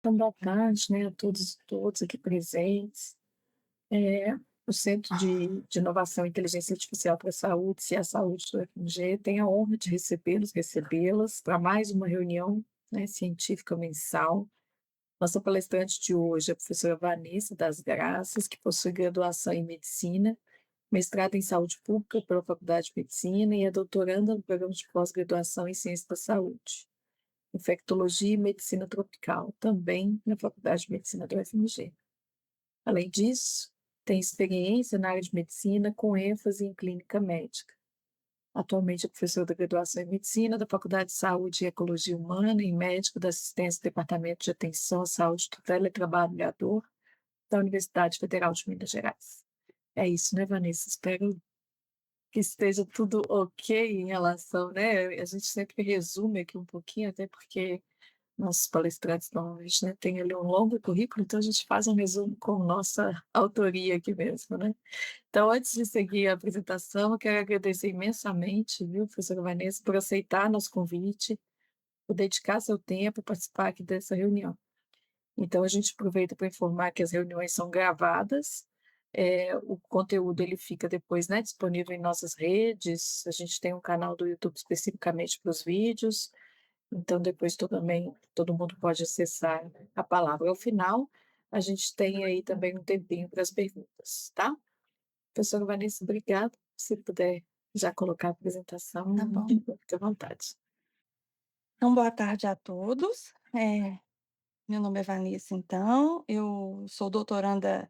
Então, boa tarde, né, a todos e todas aqui presentes. O Centro de Inovação e Inteligência Artificial para a Saúde, se a Saúde do FMG, tem a honra de recebê-las para mais uma reunião, né, científica mensal. Nossa palestrante de hoje é a professora Vanessa das Graças, que possui graduação em Medicina, mestrado em Saúde Pública pela Faculdade de Medicina e é doutoranda no programa de pós-graduação em Ciência da Saúde. Infectologia e Medicina Tropical, também na Faculdade de Medicina do UFMG. Além disso, tem experiência na área de medicina com ênfase em clínica médica. Atualmente é professor da graduação em Medicina da Faculdade de Saúde e Ecologia Humana e médico da assistência do Departamento de Atenção à Saúde do Teletrabalhador da Universidade Federal de Minas Gerais. É isso, né, Vanessa? Espero que esteja tudo ok em relação, né? A gente sempre resume aqui um pouquinho, até porque nossos palestrantes normalmente, né, têm ali um longo currículo, então a gente faz um resumo com nossa autoria aqui mesmo, né. Então, antes de seguir a apresentação, eu quero agradecer imensamente, viu, professora Vanessa, por aceitar nosso convite, por dedicar seu tempo, participar aqui dessa reunião. Então, a gente aproveita para informar que as reuniões são gravadas, o conteúdo ele fica depois, né, disponível em nossas redes, a gente tem um canal do YouTube especificamente para os vídeos, então depois todo mundo pode acessar a palavra. Ao final, a gente tem aí também um tempinho para as perguntas, tá? Professora Vanessa, obrigada. Se puder já colocar a Tá apresentação, bom. fique à vontade. Então, boa tarde a todos. Meu nome é Vanessa, então, eu sou doutoranda,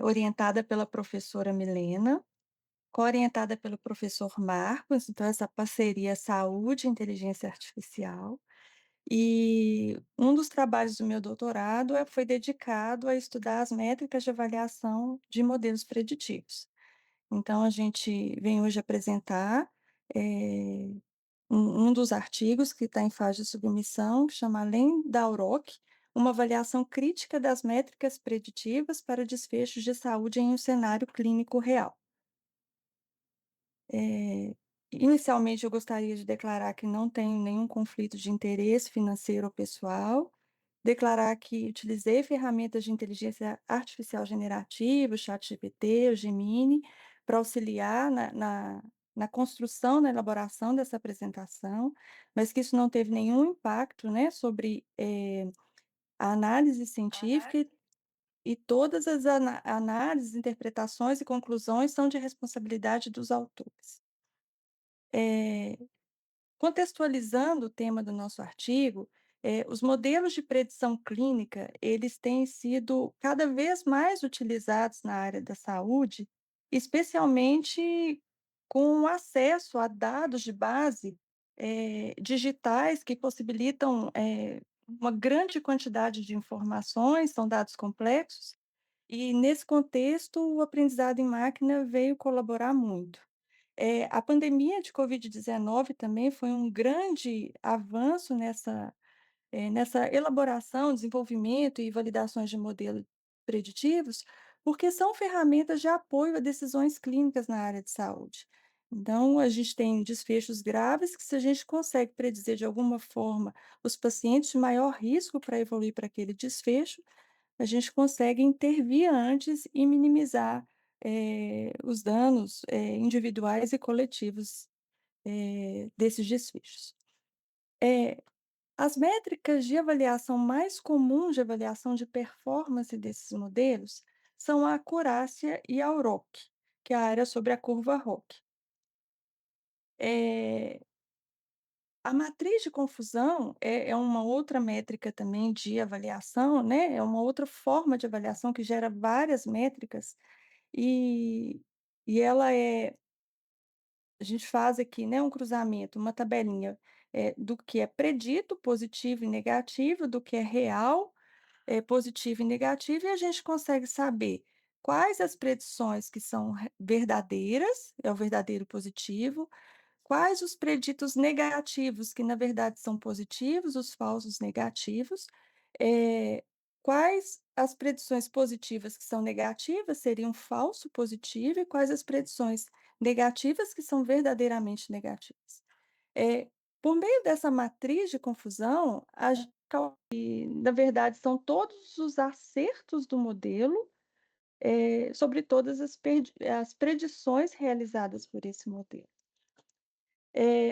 orientada pela professora Milena, co-orientada pelo professor Marcos, então essa parceria Saúde e Inteligência Artificial. E um dos trabalhos do meu doutorado foi dedicado a estudar as métricas de avaliação de modelos preditivos. Então a gente vem hoje apresentar, eh um dos artigos que está em fase de submissão, que chama Além da UROC, uma avaliação crítica das métricas preditivas para desfechos de saúde em um cenário clínico real. Eh, Inicialmente, eu gostaria de declarar que não tenho nenhum conflito de interesse financeiro ou pessoal, declarar que utilizei ferramentas de inteligência artificial generativa, o ChatGPT, o Gemini, para auxiliar na construção, na elaboração dessa apresentação, mas que isso não teve nenhum impacto, né, sobre, a análise científica e todas as análises, interpretações e conclusões são de responsabilidade dos autores. Eh Contextualizando o tema do nosso artigo, os modelos de predição clínica, eles têm sido cada vez mais utilizados na área da saúde, especialmente com acesso a dados de base, digitais que possibilitam, uma grande quantidade de informações, são dados complexos, e nesse contexto o aprendizado em máquina veio colaborar muito. A pandemia de Covid-19 também foi um grande avanço nessa elaboração, desenvolvimento e validações de modelos preditivos, porque são ferramentas de apoio a decisões clínicas na área de saúde. Então, a gente tem desfechos graves que, se a gente consegue predizer de alguma forma os pacientes de maior risco para evoluir para aquele desfecho, a gente consegue intervir antes e minimizar, os danos, individuais e coletivos, desses desfechos. Eh, as métricas de avaliação mais comuns de avaliação de performance desses modelos são a acurácia e a ROC, que é a área sobre a curva ROC. Eh, a matriz de confusão é uma outra métrica também de avaliação, né, é uma outra forma de avaliação que gera várias métricas, e ela a gente faz aqui, né, um cruzamento, uma tabelinha, do que é predito, positivo e negativo, do que é real, positivo e negativo, e a gente consegue saber quais as predições que são verdadeiras, é o verdadeiro positivo, quais os preditos negativos, que na verdade são positivos, os falsos negativos, eh, quais as predições positivas que são negativas, seriam falso positivo, e quais as predições negativas que são verdadeiramente negativas. Por meio dessa matriz de confusão, e, na verdade, são todos os acertos do modelo, sobre todas as predições realizadas por esse modelo.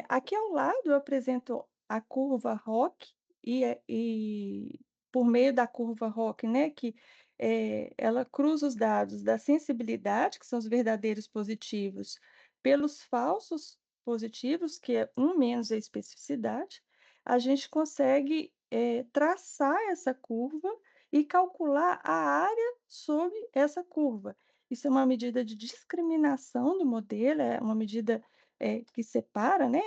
Aqui ao lado eu apresento a curva ROC e por meio da curva ROC, né, que, ela cruza os dados da sensibilidade, que são os verdadeiros positivos, pelos falsos positivos, que é um menos a especificidade, a gente consegue, traçar essa curva e calcular a área sobre essa curva. Isso é uma medida de discriminação do modelo, é uma medida que separa, né,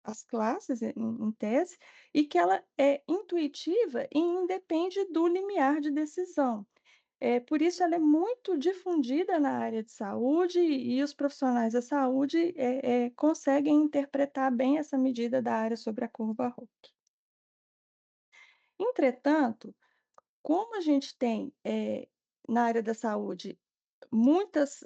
as classes em tese, e que ela é intuitiva e independe do limiar de decisão. Por isso ela é muito difundida na área de saúde e os profissionais da saúde, conseguem interpretar bem essa medida da área sobre a curva ROC. Entretanto, como a gente tem, na área da saúde muitas,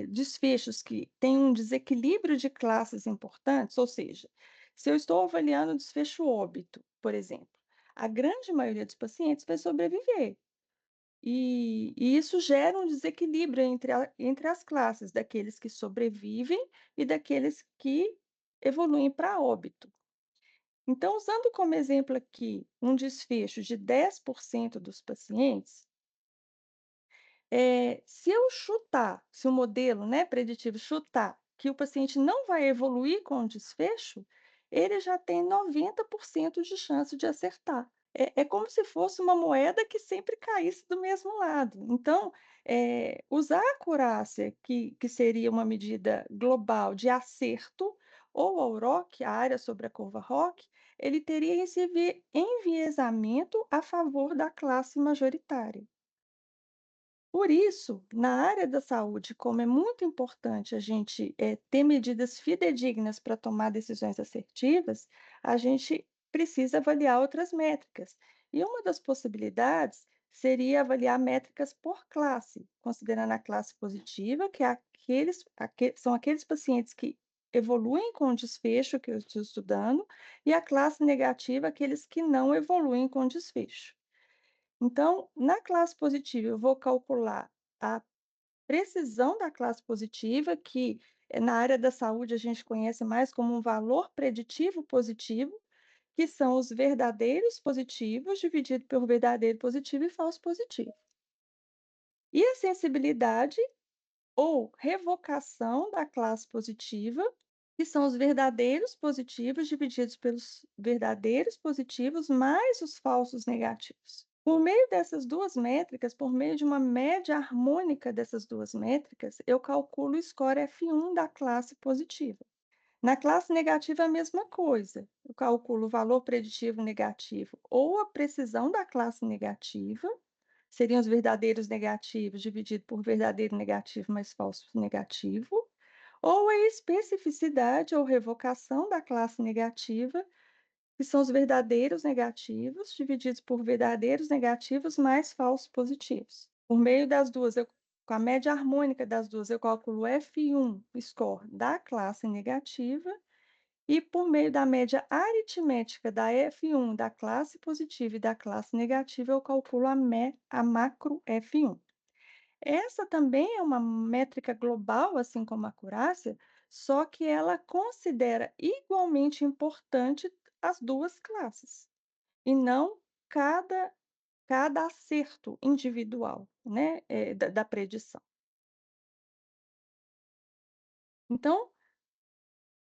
desfechos que têm um desequilíbrio de classes importantes, ou seja, se eu estou avaliando o desfecho óbito, por exemplo, a grande maioria dos pacientes vai sobreviver. E isso gera um desequilíbrio entre as classes, daqueles que sobrevivem e daqueles que evoluem para óbito. Então, usando como exemplo aqui um desfecho de 10% dos pacientes, se eu chutar, se o modelo, né, preditivo chutar que o paciente não vai evoluir com o desfecho, ele já tem 90% de chance de acertar. É como se fosse uma moeda que sempre caísse do mesmo lado. Então, usar a acurácia, que seria uma medida global de acerto, ou a ROC, a área sobre a curva ROC, ele teria esse enviesamento a favor da classe majoritária. Por isso, na área da saúde, como é muito importante a gente, ter medidas fidedignas para tomar decisões assertivas, a gente precisa avaliar outras métricas. E uma das possibilidades seria avaliar métricas por classe, considerando a classe positiva, que é são aqueles pacientes que evoluem com o desfecho que eu estou estudando, e a classe negativa, aqueles que não evoluem com o desfecho. Então, na classe positiva, eu vou calcular a precisão da classe positiva, que na área da saúde a gente conhece mais como um valor preditivo positivo, que são os verdadeiros positivos dividido por verdadeiro positivo e falso positivo. E a sensibilidade ou revocação da classe positiva, que são os verdadeiros positivos divididos pelos verdadeiros positivos mais os falsos negativos. Por meio dessas 2 métricas, por meio de uma média harmônica dessas 2 métricas, eu calculo o score F1 da classe positiva. Na classe negativa, a mesma coisa. Eu calculo o valor preditivo negativo ou a precisão da classe negativa, seriam os verdadeiros negativos dividido por verdadeiro negativo mais falso negativo, ou a especificidade ou revocação da classe negativa, que são os verdadeiros negativos divididos por verdadeiros negativos mais falsos positivos. Por meio das duas, com a média harmônica das duas, eu calculo F1 score da classe negativa, e por meio da média aritmética da F1 da classe positiva e da classe negativa, eu calculo a macro F1. Essa também é uma métrica global, assim como a acurácia, só que ela considera igualmente importante as 2 classes, e não cada acerto individual, né, da predição. Então,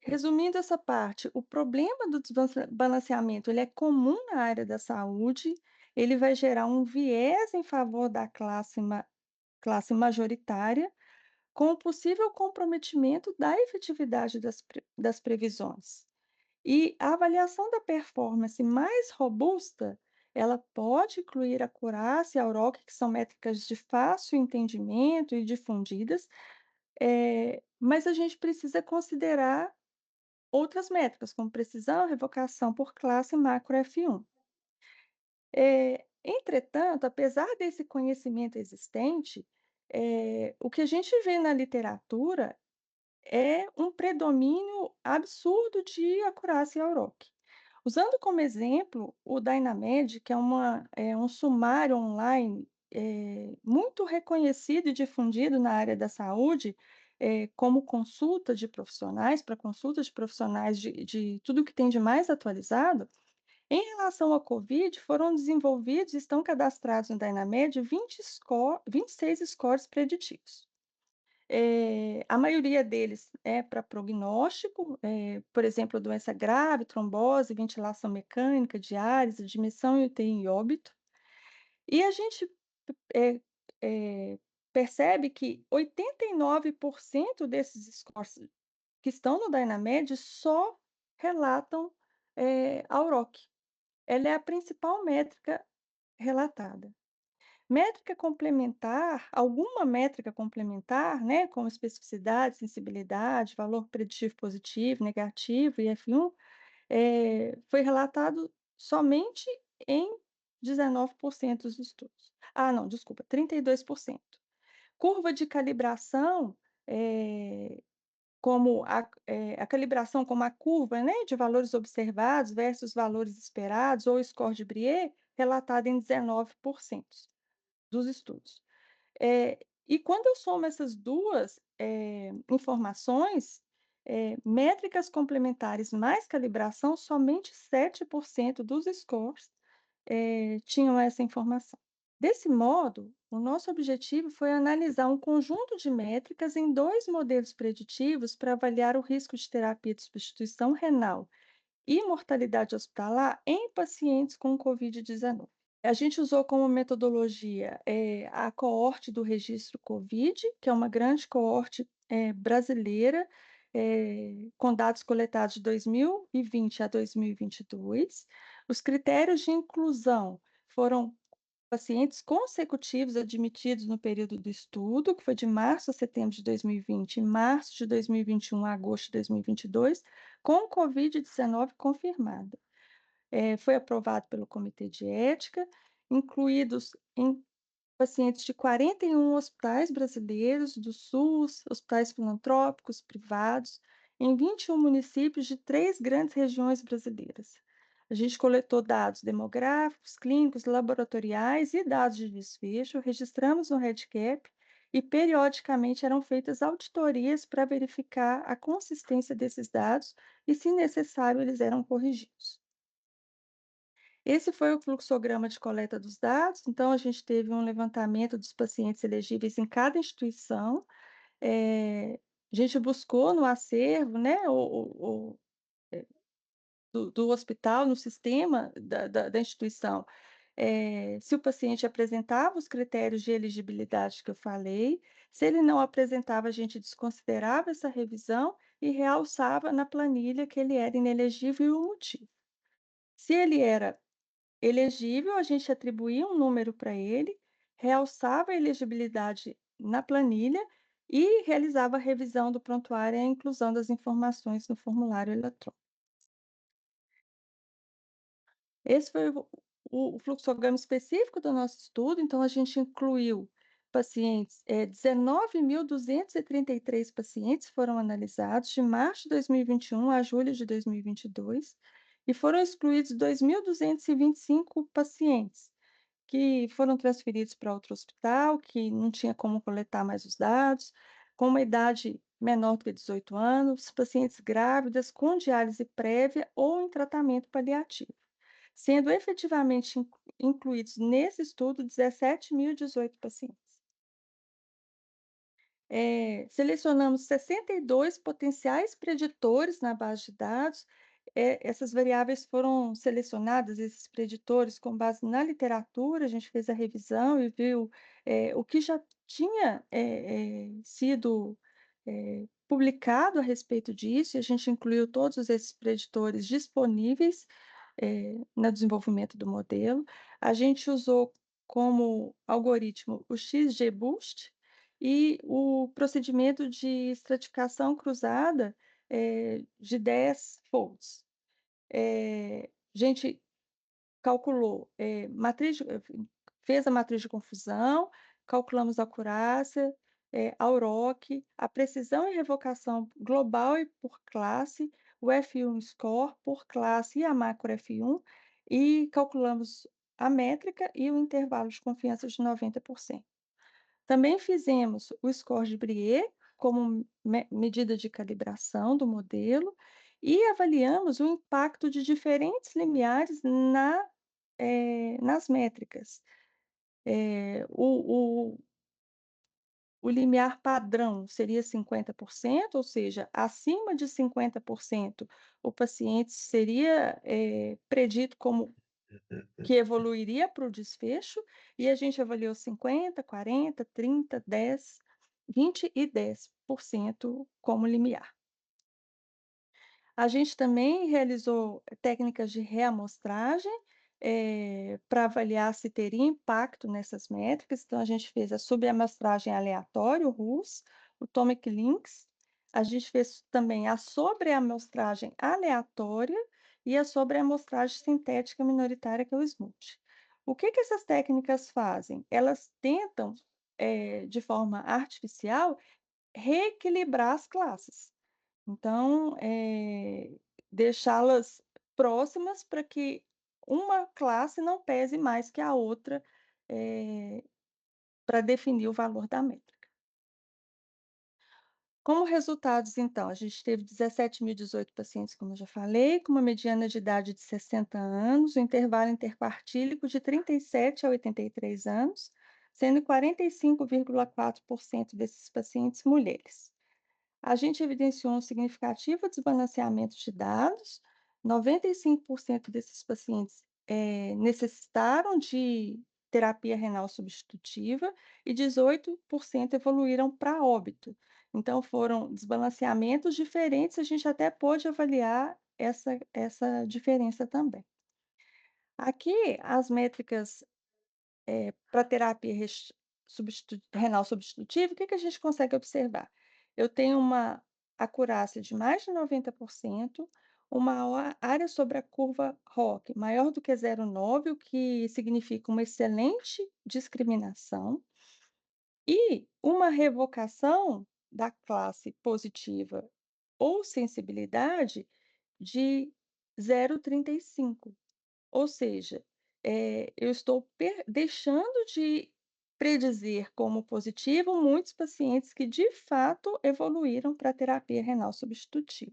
resumindo essa parte, o problema do desbalanceamento, ele é comum na área da saúde, ele vai gerar um viés em favor da classe majoritária, com o possível comprometimento da efetividade das previsões. E a avaliação da performance mais robusta, ela pode incluir a acurácia e a AUROC, que são métricas de fácil entendimento e difundidas, mas a gente precisa considerar outras métricas, como precisão, revocação por classe e macro F1. Entretanto, apesar desse conhecimento existente, o que a gente vê na literatura é um predomínio absurdo de acurácia e auroch. Usando como exemplo o Dynamed, que é um sumário online, muito reconhecido e difundido na área da saúde, como consulta de profissionais, para consulta de profissionais de tudo que tem de mais atualizado. Em relação à Covid, foram desenvolvidos e estão cadastrados no Dynamed 26 scores preditivos. A maioria deles é para prognóstico, por exemplo, doença grave, trombose, ventilação mecânica, diálise, admissão em UTI e óbito. E a gente, eh percebe que 89% desses scores que estão no Dynamed só relatam, a UROC. Ela é a principal métrica relatada. Métrica complementar, alguma métrica complementar, né, como especificidade, sensibilidade, valor preditivo positivo, negativo e F1, foi relatado somente em 19% dos estudos. Ah, não, desculpa, 32%. Curva de calibração, eh, a calibração como a curva, né, de valores observados versus valores esperados ou score de Brier, relatada em 19% dos estudos. E quando eu somo essas 2 informações, métricas complementares mais calibração, somente 7% dos scores, tinham essa informação. Desse modo, o nosso objetivo foi analisar um conjunto de métricas em 2 modelos preditivos para avaliar o risco de terapia de substituição renal e mortalidade hospitalar em pacientes com Covid-19. A gente usou como metodologia, a coorte do registro Covid, que é uma grande coorte, brasileira, com dados coletados de 2020 a 2022. Os critérios de inclusão foram pacientes consecutivos admitidos no período do estudo, que foi de março a setembro de 2020 e março de 2021 a agosto de 2022, com Covid-19 confirmada. Foi aprovado pelo Comitê de Ética, incluídos em pacientes de 41 hospitais brasileiros, do SUS, hospitais filantrópicos, privados, em 21 municípios de 3 grandes regiões brasileiras. A gente coletou dados demográficos, clínicos, laboratoriais e dados de desfecho, registramos no REDCap e periodicamente eram feitas auditorias para verificar a consistência desses dados e, se necessário, eles eram corrigidos. Esse foi o fluxograma de coleta dos dados, então a gente teve um levantamento dos pacientes elegíveis em cada instituição, a gente buscou no acervo, né, do hospital, no sistema da instituição, se o paciente apresentava os critérios de elegibilidade que eu falei, se ele não apresentava, a gente desconsiderava essa revisão e realçava na planilha que ele era inelegível e o motivo. Se ele era elegível, a gente atribuía um número para ele, realçava a elegibilidade na planilha e realizava a revisão do prontuário e a inclusão das informações no formulário eletrônico. Esse foi o fluxograma específico do nosso estudo, então a gente incluiu pacientes, 19.233 pacientes foram analisados de março de 2021 a julho de 2022, e foram excluídos 2.225 pacientes que foram transferidos para outro hospital, que não tinha como coletar mais os dados, com uma idade menor do que 18 anos, pacientes grávidas com diálise prévia ou em tratamento paliativo, sendo efetivamente incluídos nesse estudo 17.018 pacientes. Selecionamos 62 potenciais preditores na base de dados. Essas variáveis foram selecionadas, esses preditores, com base na literatura. A gente fez a revisão e viu o que já tinha sido publicado a respeito disso, e a gente incluiu todos esses preditores disponíveis no desenvolvimento do modelo. A gente usou como algoritmo o XGBoost, e o procedimento de estratificação cruzada, de 10 folds. A gente calculou, fez a matriz de confusão, calculamos a acurácia, a UROC, a precisão e revocação global e por classe, o F1 score por classe e a macro F1 e calculamos a métrica e o intervalo de confiança de 90%. Também fizemos o score de Brier como medida de calibração do modelo e avaliamos o impacto de diferentes limiares nas métricas. O limiar padrão seria 50%, ou seja, acima de 50%, o paciente seria, predito como que evoluiria para o desfecho, e a gente avaliou 50, 40, 30, 10, 20 e 10% como limiar. A gente também realizou técnicas de reamostragem, para avaliar se teria impacto nessas métricas, então a gente fez a subamostragem aleatória, o RUS, o Tomic Lynx, a gente fez também a sobreamostragem aleatória e a sobreamostragem sintética minoritária, que é o SMUT. O que que essas técnicas fazem? Elas tentam, de forma artificial, reequilibrar as classes. Então, deixá-las próximas para que uma classe não pese mais que a outra, para definir o valor da métrica. Como resultados, então, a gente teve 17.018 pacientes, como eu já falei, com uma mediana de idade de 60 anos, o intervalo interquartílico de 37 a 83 anos, sendo 45,4% desses pacientes mulheres. A gente evidenciou um significativo desbalanceamento de dados, 95% desses pacientes, necessitaram de terapia renal substitutiva e 18% evoluíram para óbito. Então foram desbalanceamentos diferentes, a gente até pôde avaliar essa diferença também. Aqui as métricas para terapia renal substitutiva, o que que a gente consegue observar? Eu tenho uma acurácia de mais de 90%, uma área sobre a curva ROC maior do que 0,9, o que significa uma excelente discriminação, e uma revocação da classe positiva ou sensibilidade de 0,35. Ou seja, eu estou deixando de predizer como positivo muitos pacientes que de fato evoluíram para terapia renal substitutiva.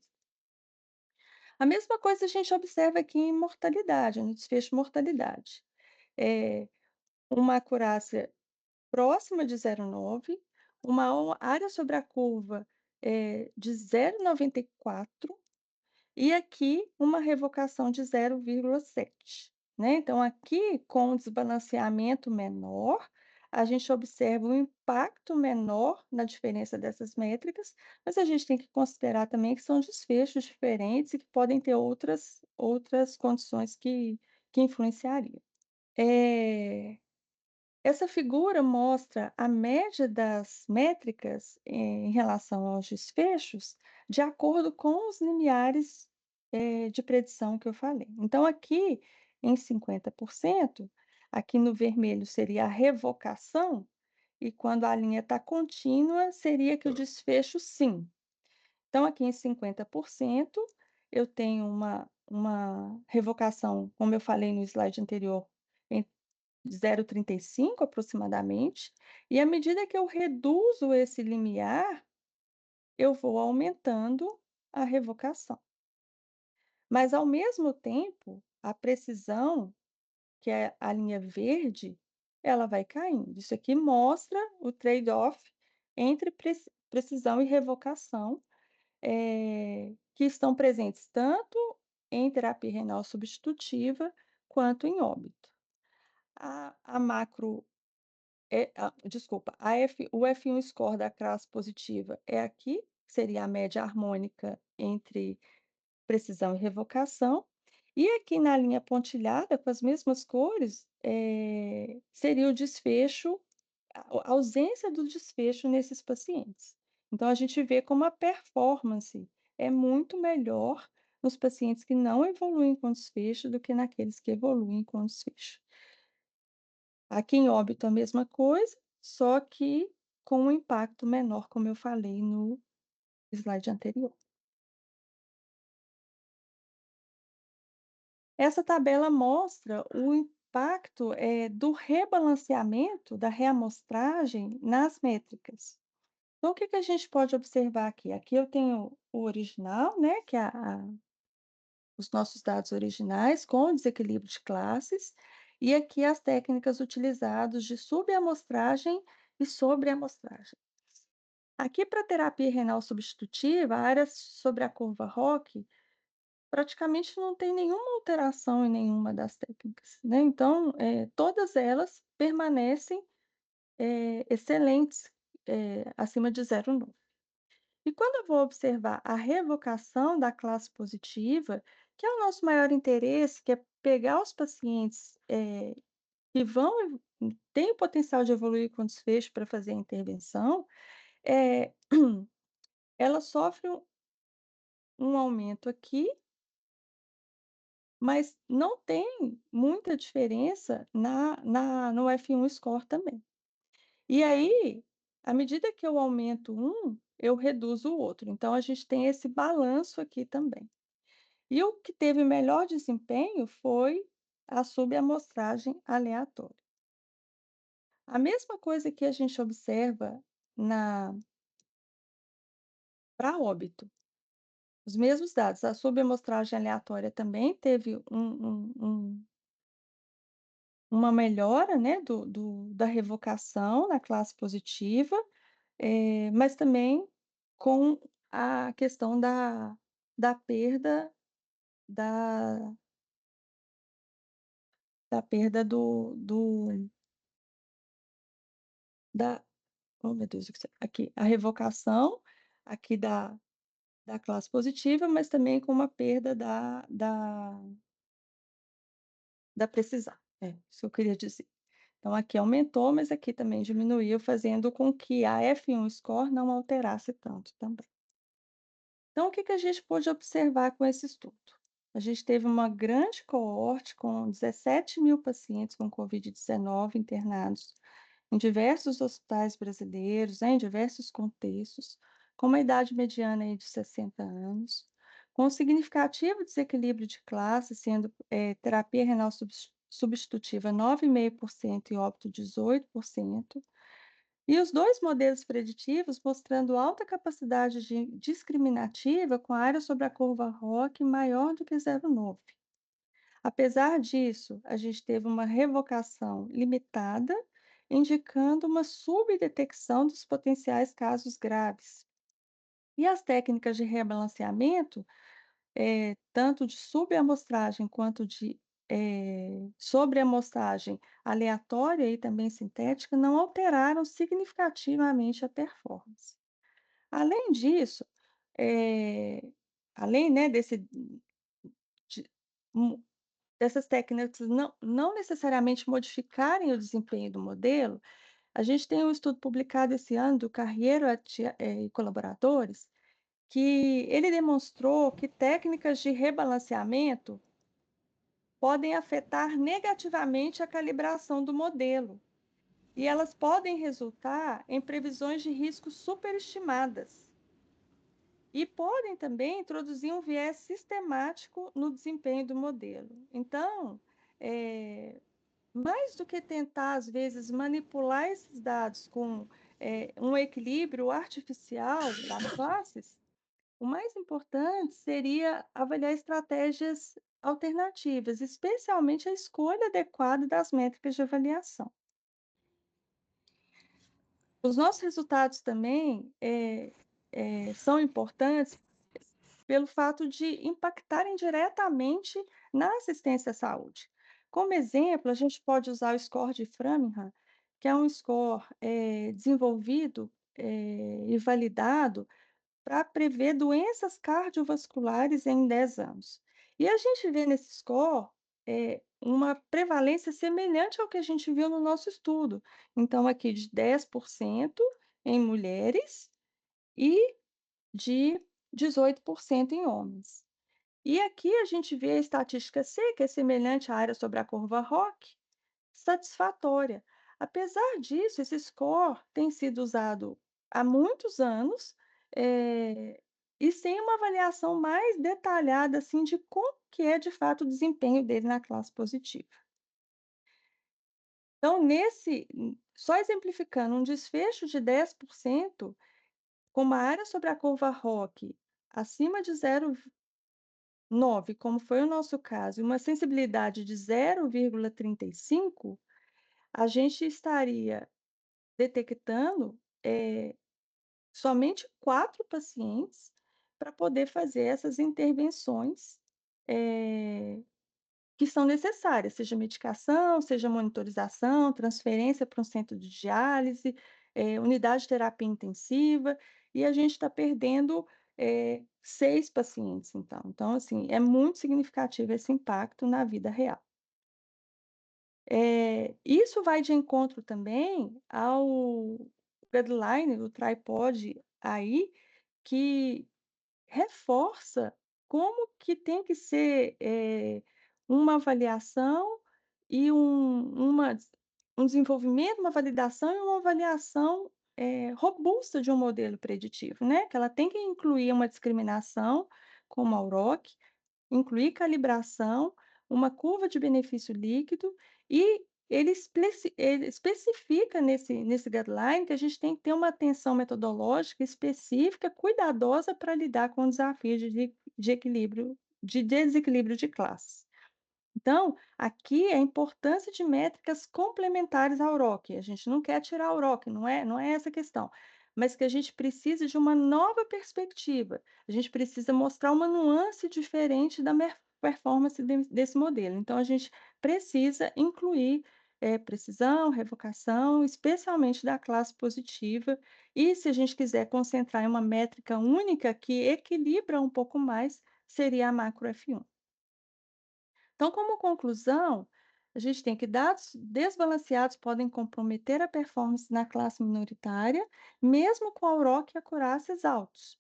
A mesma coisa a gente observa aqui em mortalidade, no desfecho mortalidade. Eh, uma acurácia próxima de 0,9, uma área sobre a curva, de 0,94 e aqui uma revocação de 0,7, né. Então aqui, com o desbalanceamento menor, a gente observa um impacto menor na diferença dessas métricas, mas a gente tem que considerar também que são desfechos diferentes e que podem ter outras condições que influenciariam. Eh Essa figura mostra a média das métricas, em relação aos desfechos, de acordo com os limiares, de predição que eu falei. Então aqui, em 50%, aqui no vermelho seria a revocação, e quando a linha está contínua, seria que o desfecho sim. Então aqui em 50%, eu tenho uma revocação, como eu falei no slide anterior, 0,35 aproximadamente, e à medida que eu reduzo esse limiar, eu vou aumentando a revocação. Mas ao mesmo tempo, a precisão, que é a linha verde, ela vai caindo. Isso aqui mostra o trade-off entre precisão e revocação, que estão presentes tanto em terapia renal substitutiva quanto em óbito. A macro desculpa, o F1 score da classe positiva é aqui, seria a média harmônica entre precisão e revocação, e aqui na linha pontilhada, com as mesmas cores, seria o desfecho, a ausência do desfecho nesses pacientes. Então a gente vê como a performance é muito melhor nos pacientes que não evoluem com desfecho do que naqueles que evoluem com desfecho. Aqui em óbito a mesma coisa, só que com um impacto menor, como eu falei no slide anterior. Essa tabela mostra o impacto, do rebalanceamento, da reamostragem nas métricas. Então, o que que a gente pode observar aqui? Aqui eu tenho o original, né, que é os nossos dados originais com desequilíbrio de classes, e aqui as técnicas utilizadas de subamostragem e sobreamostragem. Aqui para terapia renal substitutiva, a área sobre a curva ROC praticamente não tem nenhuma alteração em nenhuma das técnicas, né, então, todas elas permanecem, excelentes, acima de 0,9. E quando eu vou observar a revocação da classe positiva, que é o nosso maior interesse, que é pegar os pacientes, que têm o potencial de evoluir com desfecho para fazer a intervenção, eh, ela sofre um aumento aqui, mas não tem muita diferença no F1 score também. E aí, à medida que eu aumento um, eu reduzo o outro, então a gente tem esse balanço aqui também. E o que teve melhor desempenho foi a subamostragem aleatória. A mesma coisa que a gente observa na para óbito, os mesmos dados, a subamostragem aleatória também teve uma melhora, né, da revocação na classe positiva, mas também com a questão da perda da perda da oh, meu Deus do céu, aqui, a revocação aqui da classe positiva, mas também com uma perda da precisão. É, isso que eu queria dizer. Então aqui aumentou, mas aqui também diminuiu, fazendo com que a F1 score não alterasse tanto também. Então o que que a gente pôde observar com esse estudo? A gente teve uma grande coorte com 17.000 pacientes com Covid-19 internados em diversos hospitais brasileiros, né, em diversos contextos, com uma idade mediana aí de 60 anos, com um significativo desequilíbrio de classe, sendo terapia renal substitutiva 9,5% e óbito 18%, e os dois modelos preditivos mostrando alta capacidade discriminativa com a área sobre a curva ROC maior do que 0,9. Apesar disso, a gente teve uma revocação limitada, indicando uma subdetecção dos potenciais casos graves. E as técnicas de rebalanceamento, tanto de subamostragem quanto de sobreamostragem aleatória e também sintética, não alteraram significativamente a performance. Além disso, além, né, de- dessas técnicas não necessariamente modificarem o desempenho do modelo, a gente tem um estudo publicado esse ano do Carriero e colaboradores, que ele demonstrou que técnicas de rebalanceamento podem afetar negativamente a calibração do modelo, e elas podem resultar em previsões de risco superestimadas. E podem também introduzir um viés sistemático no desempenho do modelo. Então, mais do que tentar, às vezes, manipular esses dados com um equilíbrio artificial das classes, o mais importante seria avaliar estratégias alternativas, especialmente a escolha adequada das métricas de avaliação. Os nossos resultados também são importantes pelo fato de impactarem diretamente na assistência à saúde. Como exemplo, a gente pode usar o score de Framingham, que é um score desenvolvido e validado para prever doenças cardiovasculares em 10 anos. E a gente vê nesse score uma prevalência semelhante ao que a gente viu no nosso estudo. Então, aqui de 10% em mulheres e de 18% em homens. E aqui a gente vê a estatística C, que é semelhante à área sobre a curva ROC, satisfatória. Apesar disso, esse score tem sido usado há muitos anos, e sem uma avaliação mais detalhada assim de que é de fato o desempenho dele na classe positiva. Então, só exemplificando, um desfecho de 10% com uma área sobre a curva ROC acima de 0,9, como foi o nosso caso, e uma sensibilidade de 0,35, a gente estaria detectando, somente 4 pacientes para poder fazer essas intervenções, eh, que são necessárias, seja medicação, seja monitorização, transferência para um centro de diálise, unidade de terapia intensiva, e a gente está perdendo, 6 pacientes então. Então, assim, é muito significativo esse impacto na vida real. Isso vai de encontro também ao guideline do Tripod aí, que reforça como que tem que ser, uma avaliação e um desenvolvimento, uma validação e uma avaliação, robusta de um modelo preditivo, né, que ela tem que incluir uma discriminação, como a UROC, incluir calibração, uma curva de benefício líquido e ele especifica nesse guideline que a gente tem que ter uma atenção metodológica específica, cuidadosa para lidar com o desafio de desequilíbrio de classe. Então, aqui é a importância de métricas complementares ao ROC. A gente não quer tirar o ROC, não é essa a questão, mas que a gente precisa de uma nova perspectiva. A gente precisa mostrar uma nuance diferente da performance desse modelo. Então, a gente precisa incluir precisão, revocação, especialmente da classe positiva. E se a gente quiser concentrar em uma métrica única que equilibra um pouco mais, seria a macro F1. Então, como conclusão, a gente tem que dados desbalanceados podem comprometer a performance na classe minoritária, mesmo com a UROC e acurácias altos.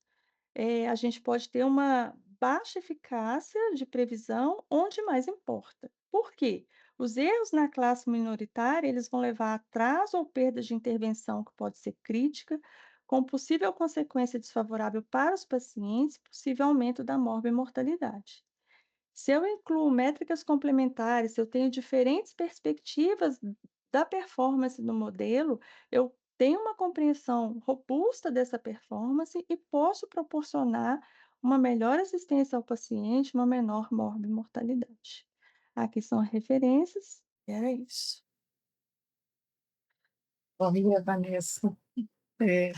A gente pode ter uma baixa eficácia de previsão, onde mais importa. Por quê? Os erros na classe minoritária, eles vão levar a atraso ou perda de intervenção que pode ser crítica, com possível consequência desfavorável para os pacientes, possível aumento da morbimortalidade. Se eu incluo métricas complementares, se eu tenho diferentes perspectivas da performance do modelo, eu tenho uma compreensão robusta dessa performance e posso proporcionar uma melhor assistência ao paciente, uma menor morbimortalidade. Aqui são as referências, e era isso. Olha, Vanessa, eh,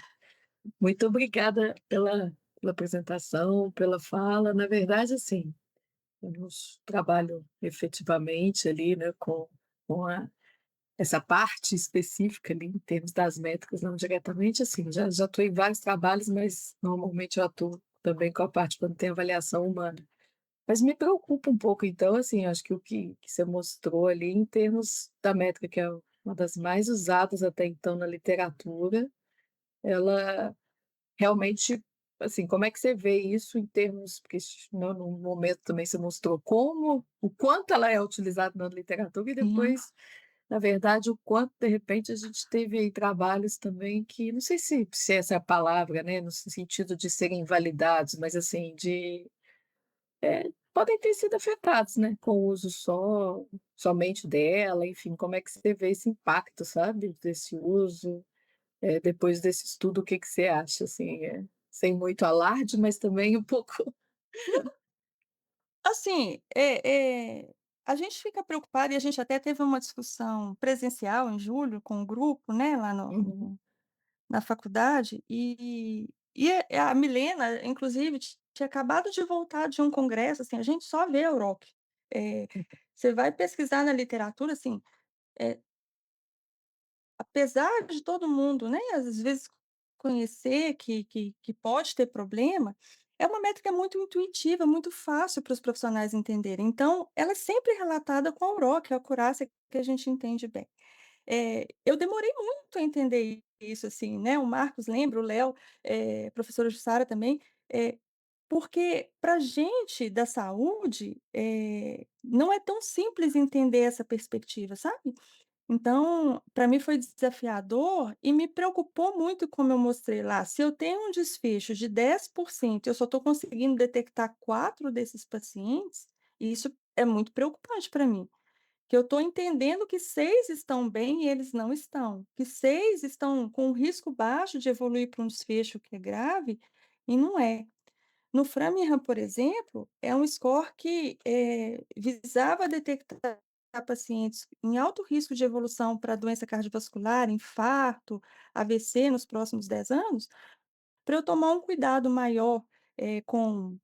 muito obrigada pela apresentação, pela fala. Na verdade, assim, eu não trabalho efetivamente ali, né, com essa parte específica ali, em termos das métricas, não diretamente, assim, já atuei em vários trabalhos, mas normalmente eu atuo também com a parte quando tem avaliação humana. Mas me preocupa um pouco, então, assim, acho que o que você mostrou ali em termos da métrica, que é uma das mais usadas até então na literatura, ela realmente, assim, como é que você vê isso em termos, porque no momento também você mostrou o quanto ela é utilizada na literatura e Sim. depois, na verdade, o quanto de repente a gente teve aí trabalhos também que, não sei se essa é a palavra, né, no sentido de serem invalidados, mas assim, podem ter sido afetados, né, com o uso somente dela, enfim, como é que você vê esse impacto, sabe, desse uso? Depois desse estudo, o que que você acha, assim, sem muito alarde, mas também um pouco. Assim, a gente fica preocupado e a gente até teve uma discussão presencial em julho com o grupo, né, lá Uhum. na faculdade, a Milena, inclusive, tinha acabado de voltar de um congresso, assim, a gente só vê a Europe. Você vai pesquisar na literatura, assim, eh, apesar de todo mundo, né, às vezes conhecer que pode ter problema, é uma métrica muito intuitiva, muito fácil para os profissionais entenderem. Então, ela é sempre relatada com a UROC, que é a acurácia que a gente entende bem. Eu demorei muito a entender isso, assim, né, o Marcos lembra, o Léo, professora Jussara também, porque para gente da saúde, não é tão simples entender essa perspectiva, sabe. Então, para mim foi desafiador e me preocupou muito como eu mostrei lá, se eu tenho um desfecho de 10% e eu só estou conseguindo detectar 4 desses pacientes, E isso é muito preocupante para mim, que eu estou entendendo que 6 estão bem e eles não estão, que 6 estão com um risco baixo de evoluir para um desfecho que é grave, e não é. No Framingham, por exemplo, é um score que, visava detectar pacientes em alto risco de evolução para doença cardiovascular, infarto, AVC nos próximos 10 anos, para eu tomar um cuidado maior, com,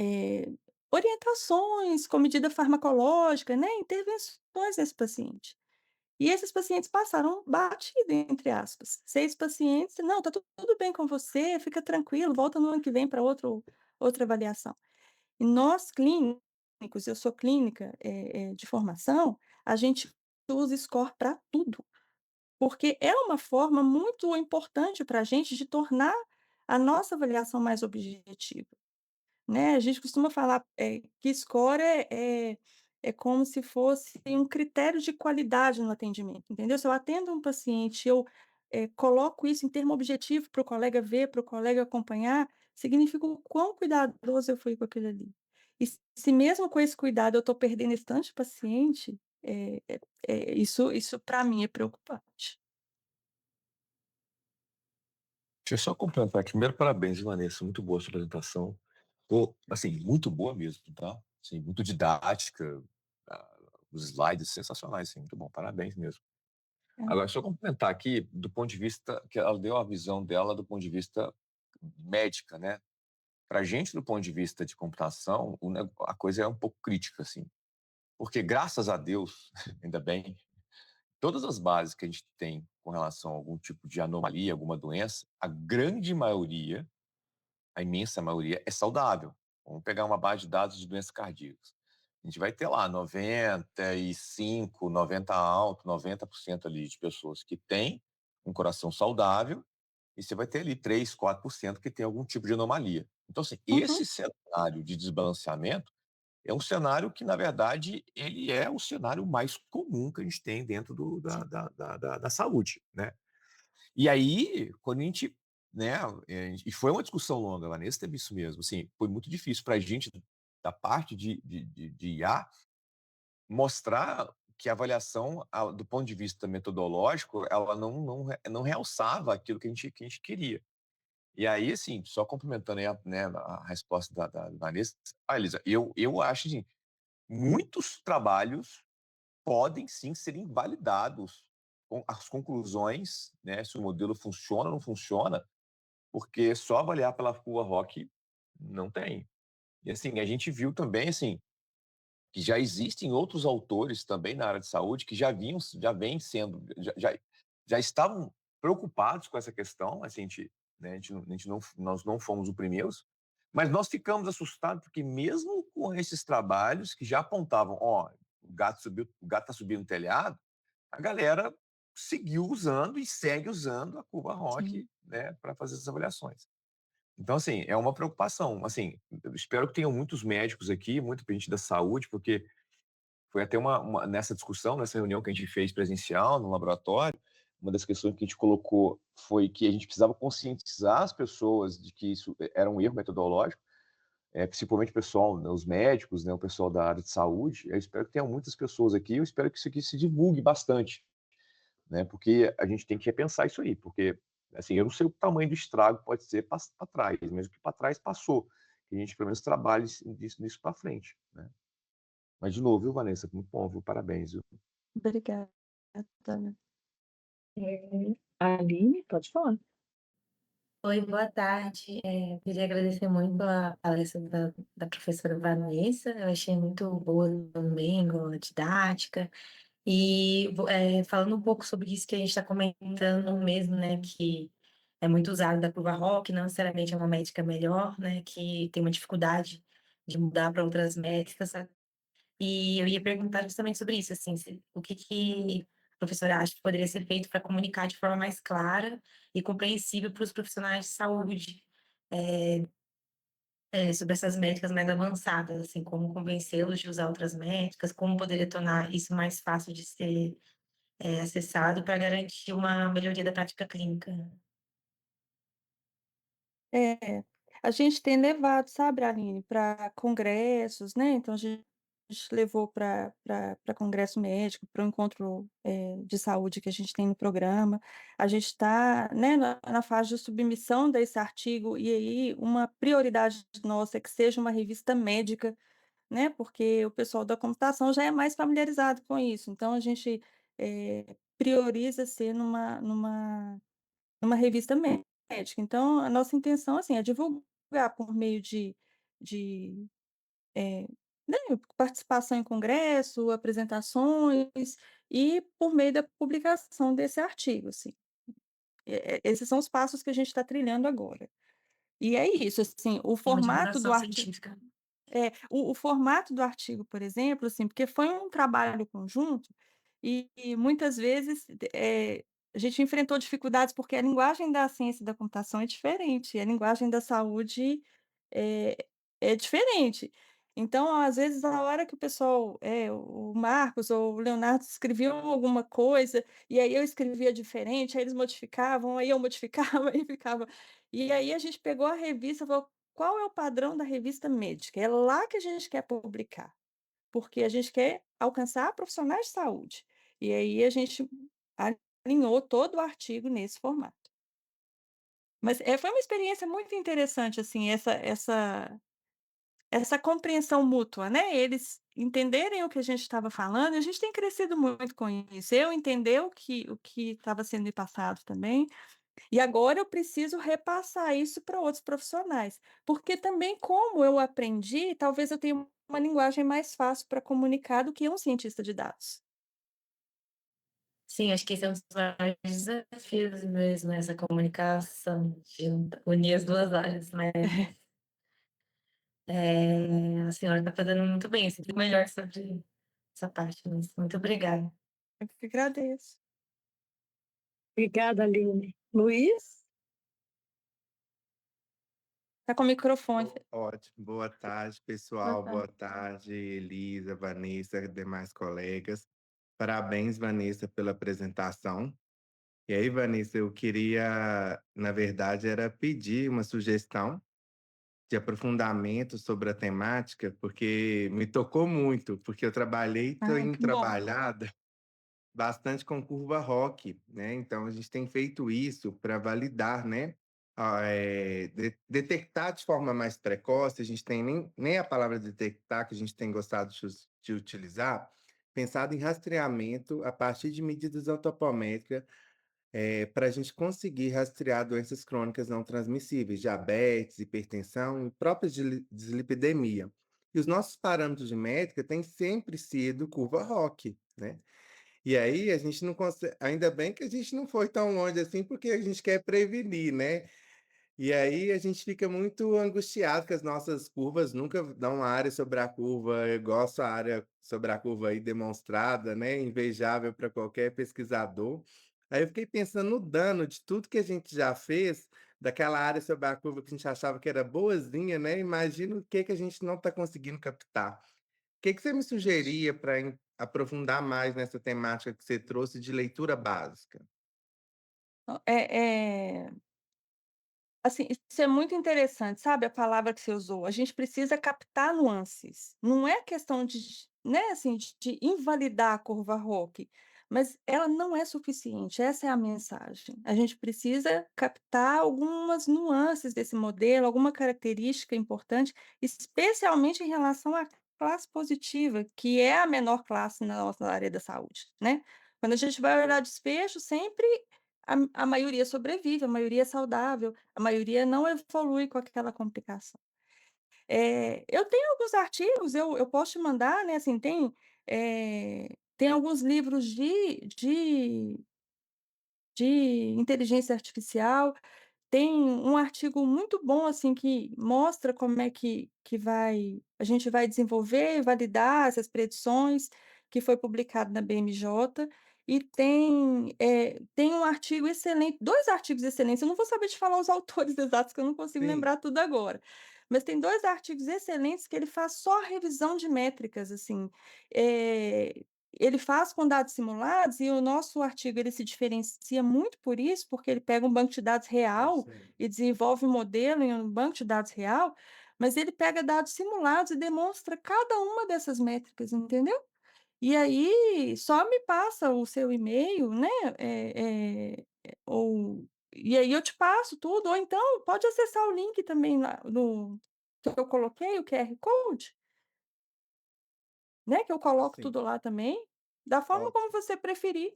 eh, orientações, com medida farmacológica, né, intervenções nesse paciente. E esses pacientes passaram batido, entre aspas. 6 pacientes: "Não, tá tudo bem com você, fica tranquilo, volta no ano que vem para outra avaliação". E nós clínicos, eu sou clínica, de formação, a gente usa score para tudo, porque é uma forma muito importante para a gente de tornar a nossa avaliação mais objetiva. Né, a gente costuma falar, que score é como se fosse um critério de qualidade no atendimento, entendeu? Se eu atendo um paciente, eu, coloco isso em termo objetivo para o colega ver, para o colega acompanhar, significa o quão cuidadoso eu fui com aquilo ali. E se mesmo com esse cuidado eu estou perdendo esse tanto de paciente, isso para mim é preocupante. Deixa eu só complementar aqui. Primeiro, parabéns, Vanessa, muito boa a sua apresentação. Pô, assim, muito boa mesmo, tá? Assim, muito didática, os slides sensacionais, assim, muito bom, parabéns mesmo. É. Agora, deixa eu complementar aqui, do ponto de vista, que ela deu a visão dela do ponto de vista médica, né? Para a gente, do ponto de vista de computação, a coisa é um pouco crítica, assim, porque graças a Deus, ainda bem, todas as bases que a gente tem com relação a algum tipo de anomalia, alguma doença, a grande maioria, a imensa maioria, é saudável. Vamos pegar uma base de dados de doenças cardíacas. A gente vai ter lá 95, 90 alto, 90% ali de pessoas que têm um coração saudável, e você vai ter ali 3, 4% que tem algum tipo de anomalia. Então, assim, esse Uhum, cenário de desbalanceamento é um cenário que, na verdade, ele é o cenário mais comum que a gente tem dentro da saúde, né? E aí, quando a gente, né, e foi uma discussão longa, a Vanessa teve isso mesmo, assim, foi muito difícil para a gente, da parte de IA, mostrar que a avaliação, do ponto de vista metodológico, ela não realçava aquilo que a gente queria. E aí, assim, só complementando aí a resposta da Vanessa, Elisa, eu acho assim, muitos trabalhos podem sim ser invalidados com as conclusões, né, se o modelo funciona ou não funciona, porque só avaliar pela curva ROC não tem. E assim, a gente viu também assim que já existem outros autores também na área de saúde que já vêm sendo, já estavam preocupados com essa questão, assim, nós não fomos os primeiros, mas nós ficamos assustados porque mesmo com esses trabalhos que já apontavam, ó, o gato está subindo no telhado, a galera seguiu usando e segue usando a curva sim. ROC, né, para fazer essas avaliações. Então, assim, é uma preocupação. Assim, eu espero que tenham muitos médicos aqui, muita gente da saúde, porque foi até nessa discussão, nessa reunião que a gente fez presencial no laboratório, uma das questões que a gente colocou foi que a gente precisava conscientizar as pessoas de que isso era um erro metodológico, principalmente o pessoal, né, os médicos, né, o pessoal da área de saúde. Eu espero que tenham muitas pessoas aqui, eu espero que isso aqui se divulgue bastante, né, porque a gente tem que repensar isso aí, porque, assim, eu não sei o tamanho do estrago que pode ser para trás, mesmo que para trás passou, que a gente pelo menos trabalhe nisso para frente, né. Mas de novo, viu, Vanessa, muito bom, viu, parabéns, viu. Obrigada. Aline, pode falar. Oi, boa tarde. Queria agradecer muito a palestra da professora Vanessa. Eu achei muito boa também, a didática. E falando um pouco sobre isso que a gente está comentando mesmo, né, que é muito usado da curva ROC, não necessariamente é uma métrica melhor, né, que tem uma dificuldade de mudar para outras métricas. E eu ia perguntar justamente sobre isso, assim, o que a professora acha que poderia ser feito para comunicar de forma mais clara e compreensível para os profissionais de saúde, sobre essas métricas mais avançadas, assim, como convencê-los de usar outras métricas, como poderia tornar isso mais fácil de ser, acessado para garantir uma melhoria da prática clínica. É, a gente tem levado, sabe, Aline, para congressos, né, então levou para congresso médico, para o encontro, de saúde que a gente tem no programa. A gente está, né, na fase de submissão desse artigo, e aí uma prioridade nossa é que seja uma revista médica, né, porque o pessoal da computação já é mais familiarizado com isso, então a gente, prioriza ser numa revista médica. Então a nossa intenção, assim, é divulgar por meio de eh, né, participação em congresso, apresentações e por meio da publicação desse artigo, assim. Esses são os passos que a gente está trilhando agora. E é isso, assim, o Uma formato do divulgação artigo. científica. O formato do artigo, por exemplo, assim, porque foi um trabalho conjunto e muitas vezes, a gente enfrentou dificuldades, porque a linguagem da ciência da computação é diferente, a linguagem da saúde é é diferente. Então, às vezes, na hora que o pessoal, o Marcos ou o Leonardo escreviam alguma coisa, e aí eu escrevia diferente, aí eles modificavam, aí eu modificava, aí ficava, e aí a gente pegou a revista e falou: qual é o padrão da revista médica? É lá que a gente quer publicar, porque a gente quer alcançar profissionais de saúde. E aí a gente alinhou todo o artigo nesse formato. Mas, foi uma experiência muito interessante, assim, essa compreensão mútua, né, eles entenderem o que a gente estava falando, e a gente tem crescido muito com isso. Eu entender o que estava sendo me passado também, e agora eu preciso repassar isso para outros profissionais, porque também como eu aprendi, talvez eu tenha uma linguagem mais fácil para comunicar do que um cientista de dados. Sim, acho que esse é um dos maiores desafios mesmo, essa comunicação, de unir as 2 áreas, mas, a senhora está fazendo muito bem, eu sinto melhor sobre essa parte, mas muito obrigada. Eu que agradeço. Obrigada, Aline. Luiz? Tá com o microfone. Ótimo. Boa tarde, Boa pessoal. tarde. Boa tarde, Elisa, Vanessa, demais colegas. Parabéns, Vanessa, pela apresentação. E aí, Vanessa, eu queria, na verdade, era pedir uma sugestão de aprofundamento sobre a temática, porque me tocou muito, porque eu trabalhei, Ai, tenho que bom. trabalhado bastante com curva ROC, né, então a gente tem feito isso para validar, né, detectar de forma mais precoce, a gente tem nem a palavra detectar que a gente tem gostado de utilizar, pensado em rastreamento a partir de medidas antropométricas, para a gente conseguir rastrear doenças crônicas não transmissíveis, diabetes, hipertensão e próprias dislipidemia. E os nossos parâmetros de métrica têm sempre sido curva ROC, né? E aí a gente não consegue, ainda bem que a gente não foi tão longe assim, porque a gente quer prevenir, né? E aí a gente fica muito angustiado que as nossas curvas nunca dão uma área sobre a curva, igual a sua área sobre a curva aí demonstrada, né? Invejável para qualquer pesquisador. Aí eu fiquei pensando no dano de tudo que a gente já fez, daquela área sobre a curva que a gente achava que era boazinha, né? Imagina o que a gente não está conseguindo captar. Que você me sugeria para aprofundar mais nessa temática que você trouxe de leitura básica? É, assim, isso é muito interessante, sabe, a palavra que você usou. A gente precisa captar nuances. Não é questão de, né, assim, de invalidar a curva ROC, mas ela não é suficiente, essa é a mensagem. A gente precisa captar algumas nuances desse modelo, alguma característica importante, especialmente em relação à classe positiva, que é a menor classe na nossa área da saúde, né. Quando a gente vai olhar desfecho, sempre a maioria sobrevive, a maioria é saudável, a maioria não evolui com aquela complicação. Eu tenho alguns artigos, eu posso te mandar, né, assim, tem alguns livros de inteligência artificial, tem um artigo muito bom, assim, que mostra como é que a gente vai desenvolver e validar essas predições, que foi publicado na BMJ, e tem um artigo excelente, 2 artigos excelentes, eu não vou saber te falar os autores exatos, que eu não consigo Sim, lembrar tudo agora, mas tem 2 artigos excelentes que ele faz só revisão de métricas, assim, ele faz com dados simulados, e o nosso artigo ele se diferencia muito por isso, porque ele pega um banco de dados real percebo. e desenvolve um modelo em um banco de dados real, mas ele pega dados simulados e demonstra cada uma dessas métricas, entendeu? E aí, só me passa o seu e-mail, né, ou e aí eu te passo tudo, ou então pode acessar o link também lá no que eu coloquei, o QR Code, né, que eu coloco Sim, tudo lá também, da forma como ótimo. você preferir.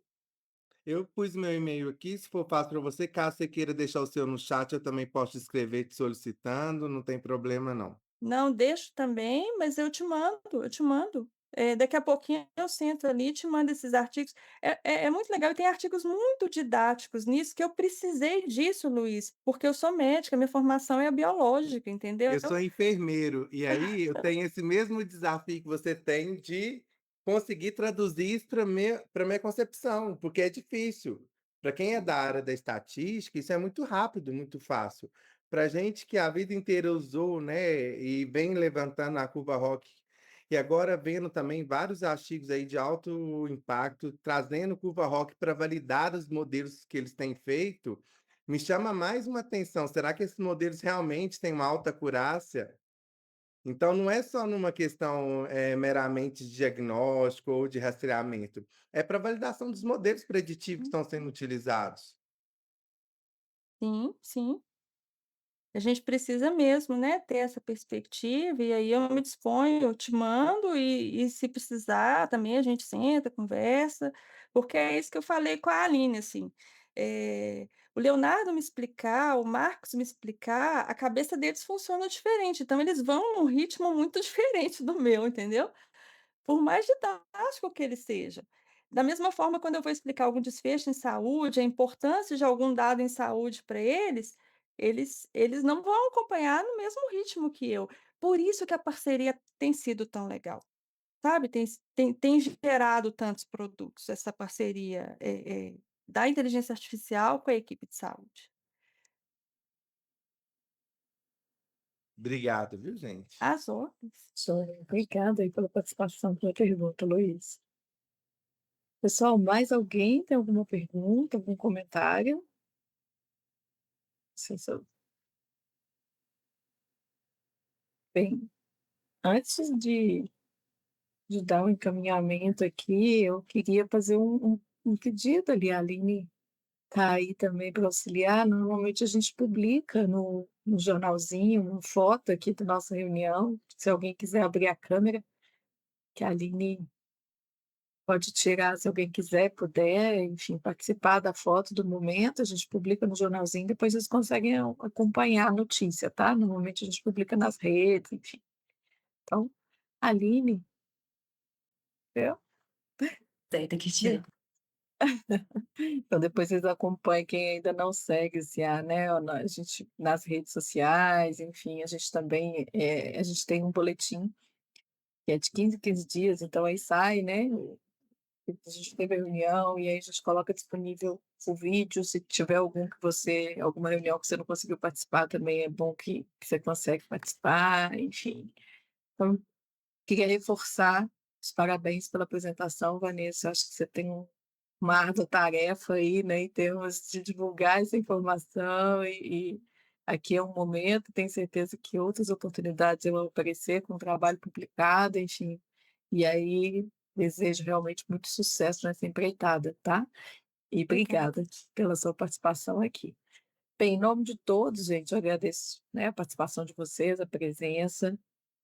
Eu pus meu e-mail aqui, se for fácil para você, caso você queira deixar o seu no chat, eu também posso escrever te solicitando, não tem problema não. Não, deixo também, mas eu te mando, eu te mando. Daqui a pouquinho eu sento ali e te mando esses artigos. É muito legal e tem artigos muito didáticos nisso, que eu precisei disso, Luiz, porque eu sou médica, minha formação é biológica, entendeu? Eu sou enfermeiro, e aí eu tenho esse mesmo desafio que você tem de conseguir traduzir isso para minha concepção, porque é difícil. Para quem é da área da estatística, isso é muito rápido, muito fácil. Para gente que a vida inteira usou, né, e vem levantando a curva ROC, e agora vendo também vários artigos aí de alto impacto, trazendo curva ROC para validar os modelos que eles têm feito, me chama mais uma atenção, será que esses modelos realmente têm uma alta acurácia? Então não é só numa questão, meramente de diagnóstico ou de rastreamento, é para validação dos modelos preditivos que estão sendo utilizados. Sim, sim. A gente precisa mesmo, né, ter essa perspectiva, e aí eu me disponho, eu te mando, e se precisar também a gente senta, conversa, porque é isso que eu falei com a Aline, assim, o Leonardo me explicar, o Marcos me explicar, a cabeça deles funciona diferente, então eles vão num ritmo muito diferente do meu, entendeu? Por mais didático que ele seja. Da mesma forma, quando eu vou explicar algum desfecho em saúde, a importância de algum dado em saúde para eles, eles não vão acompanhar no mesmo ritmo que eu. Por isso que a parceria tem sido tão legal, sabe, tem gerado tantos produtos, essa parceria, da inteligência artificial com a equipe de saúde. Obrigado, viu, gente? As ordens. Obrigada aí pela participação, pela pergunta, Luiz. Pessoal, mais alguém tem alguma pergunta, algum comentário? Não sei se eu... Bem, antes de dar um encaminhamento aqui, eu queria fazer um pedido ali, a Aline está aí também para auxiliar. Normalmente a gente publica no jornalzinho uma foto aqui da nossa reunião. Se alguém quiser abrir a câmera, que a Aline pode tirar, se alguém quiser, puder, enfim, participar da foto do momento, a gente publica no jornalzinho, depois vocês conseguem acompanhar a notícia, tá? Normalmente a gente publica nas redes, enfim. Então, Aline, eu, Tem que tirar. então depois vocês acompanhem quem ainda não segue esse ar, né? A gente nas redes sociais, enfim, a gente também a gente tem um boletim que é de 15 em 15 dias, então aí sai, né? A gente teve a reunião e aí a gente coloca disponível o vídeo. Se tiver alguma reunião que você não conseguiu participar, também é bom que você consegue participar, enfim. Então, queria reforçar os parabéns pela apresentação, Vanessa. Acho que você tem uma árdua tarefa aí, né, em termos de divulgar essa informação e aqui é um momento, tenho certeza que outras oportunidades vão aparecer com o trabalho publicado, enfim. E aí, desejo realmente muito sucesso nessa empreitada, tá? E Obrigada. obrigada pela sua participação aqui. Bem, em nome de todos, gente, eu agradeço, né, a participação de vocês, a presença,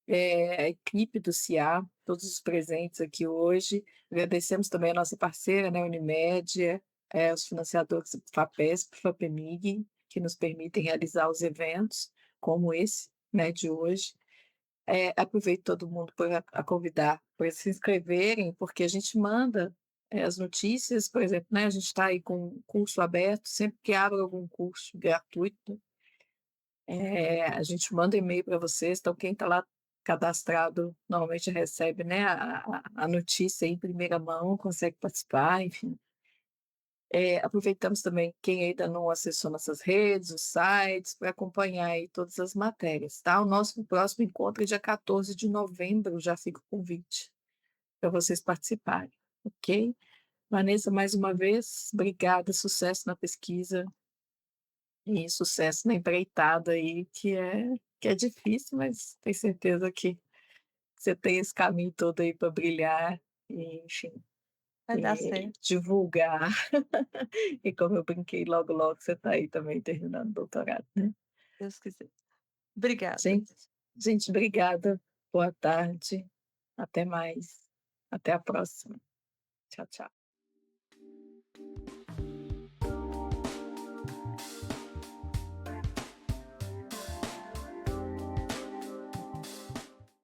a equipe do CIA, todos os presentes aqui hoje. Agradecemos também a nossa parceira, né, Unimed, os financiadores FAPESP, FAPEMIG, que nos permitem realizar os eventos como esse, né, de hoje. Aproveito todo mundo a convidar para se inscreverem, porque a gente manda as notícias, por exemplo, né, a gente está aí com um curso aberto, sempre que abre algum curso gratuito, a gente manda e-mail para vocês, então quem está lá cadastrado normalmente recebe, né, a notícia em primeira mão, consegue participar, enfim. Aproveitamos também quem ainda não acessou nossas redes, os sites, para acompanhar aí todas as matérias, tá? O nosso próximo encontro é dia 14 de novembro, já fica o convite para vocês participarem, ok? Vanessa, mais uma vez, obrigada, sucesso na pesquisa e sucesso na empreitada aí, que é difícil, mas tenho certeza que você tem esse caminho todo aí para brilhar e, enfim, Vai dar certo, divulgar. E como eu brinquei, logo, logo você está aí também terminando o doutorado, né. se Deus quiser. Obrigada. Gente gente, obrigada, boa tarde, até mais, até a próxima. Tchau, tchau.